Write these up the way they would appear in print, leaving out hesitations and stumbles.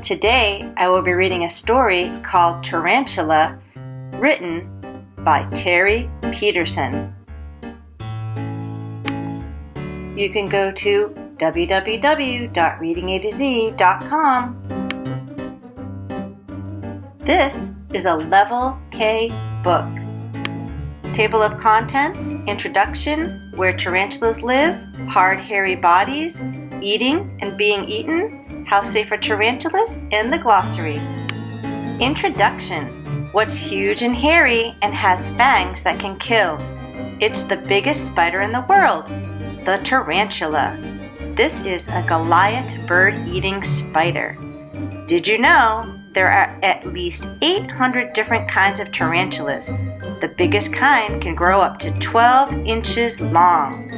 Today, I will be reading a story called Tarantula, written by Terry Peterson. You can go to www.readingatz.com. This is a Level K book. Table of contents, introduction, where tarantulas live, hard hairy bodies, eating and being eaten, how safe are tarantulas, and the glossary. Introduction. What's huge and hairy and has fangs that can kill? It's the biggest spider in the world, the tarantula. This is a Goliath bird-eating spider. Did you know there are at least 800 different kinds of tarantulas? The biggest kind can grow up to 12 inches long.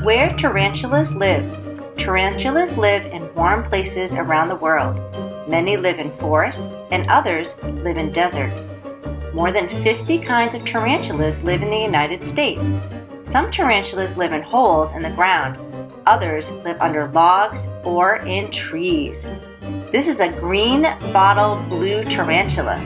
Where tarantulas live. Tarantulas live in warm places around the world. Many live in forests and others live in deserts. More than 50 kinds of tarantulas live in the United States. Some tarantulas live in holes in the ground. Others live under logs or in trees. This is a green bottle blue tarantula.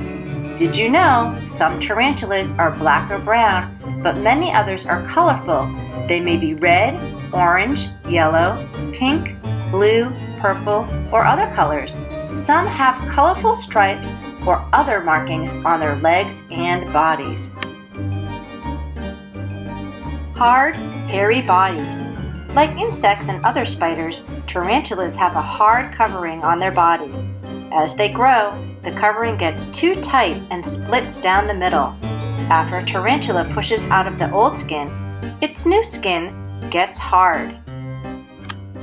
Did you know some tarantulas are black or brown, but many others are colorful? They may be red, orange, yellow, pink, blue, purple, or other colors. Some have colorful stripes or other markings on their legs and bodies. Hard, hairy bodies. Like insects and other spiders, tarantulas have a hard covering on their body. As they grow, the covering gets too tight and splits down the middle. After a tarantula pushes out of the old skin, its new skin gets hard.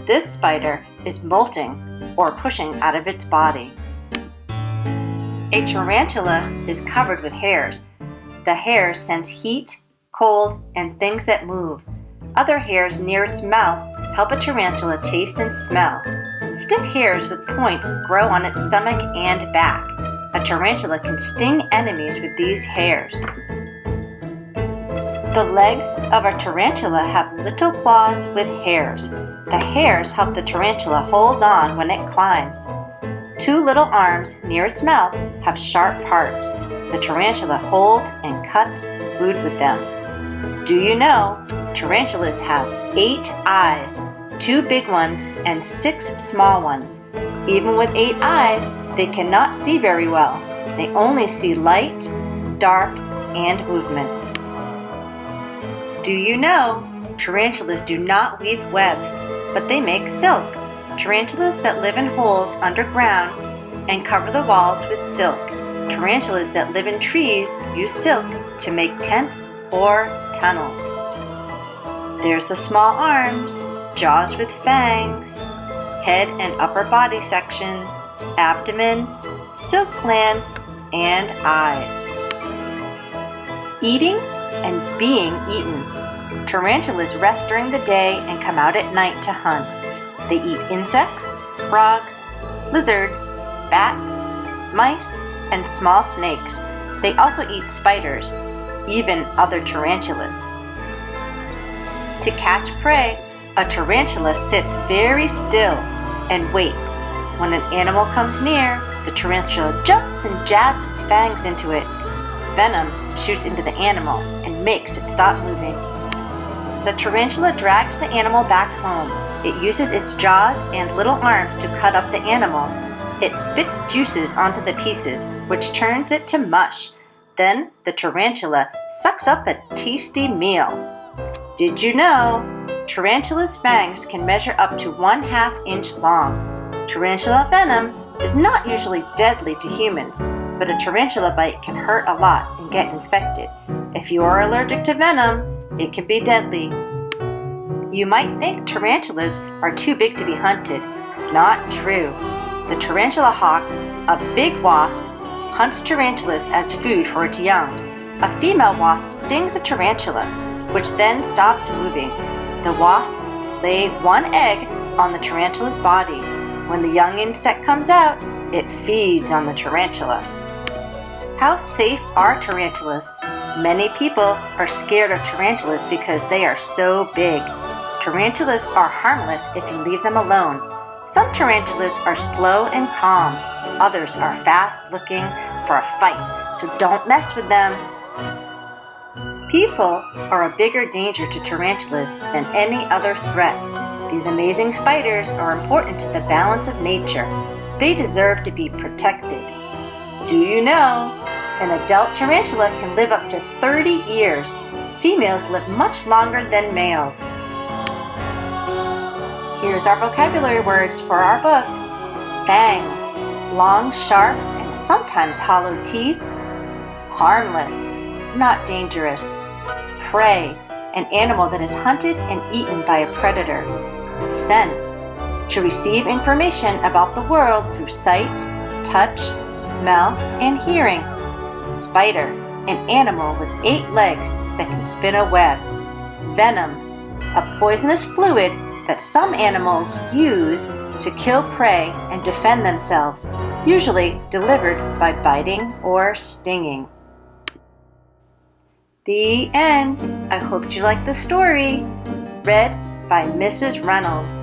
This spider is molting or pushing out of its body. A tarantula is covered with hairs. The hairs sense heat, cold, and things that move. Other hairs near its mouth help a tarantula taste and smell. Stiff hairs with points grow on its stomach and back. A tarantula can sting enemies with these hairs. The legs of a tarantula have little claws with hairs. The hairs help the tarantula hold on when it climbs. Two little arms near its mouth have sharp parts. The tarantula holds and cuts food with them. Do you know tarantulas have 8 eyes, 2 big ones and 6 small ones. Even with 8 eyes, they cannot see very well. They only see light, dark, and movement. Do you know tarantulas do not weave webs, but they make silk? Tarantulas that live in holes underground and cover the walls with silk. Tarantulas that live in trees use silk to make tents or tunnels. There's the small arms, jaws with fangs, head and upper body section, abdomen, silk glands, and eyes. Eating and being eaten. Tarantulas rest during the day and come out at night to hunt. They eat insects, frogs, lizards, bats, mice, and small snakes. They also eat spiders, even other tarantulas. To catch prey, a tarantula sits very still and waits. When an animal comes near, the tarantula jumps and jabs its fangs into it. Venom shoots into the animal and makes it stop moving. The tarantula drags the animal back home. It uses its jaws and little arms to cut up the animal. It spits juices onto the pieces, which turns it to mush. Then the tarantula sucks up a tasty meal. Did you know tarantula's fangs can measure up to 1/2 inch long? Tarantula venom is not usually deadly to humans, but a tarantula bite can hurt a lot and get infected. If you are allergic to venom, it can be deadly. You might think tarantulas are too big to be hunted. Not true. The tarantula hawk, a big wasp, hunts tarantulas as food for its young. A female wasp stings a tarantula, which then stops moving. The wasp lays 1 egg on the tarantula's body. When the young insect comes out, it feeds on the tarantula. How safe are tarantulas? Many people are scared of tarantulas because they are so big. Tarantulas are harmless if you leave them alone. Some tarantulas are slow and calm. Others are fast looking for a fight, so don't mess with them. People are a bigger danger to tarantulas than any other threat. These amazing spiders are important to the balance of nature. They deserve to be protected. Do you know? An adult tarantula can live up to 30 years. Females live much longer than males. Here's our vocabulary words for our book. Fangs, long, sharp, and sometimes hollow teeth. Harmless, not dangerous. Prey, an animal that is hunted and eaten by a predator. Sense, to receive information about the world through sight, touch, smell, and hearing. Spider, an animal with 8 legs that can spin a web. Venom, a poisonous fluid that some animals use to kill prey and defend themselves, usually delivered by biting or stinging. The end. I hope you liked the story. Read by Mrs. Reynolds.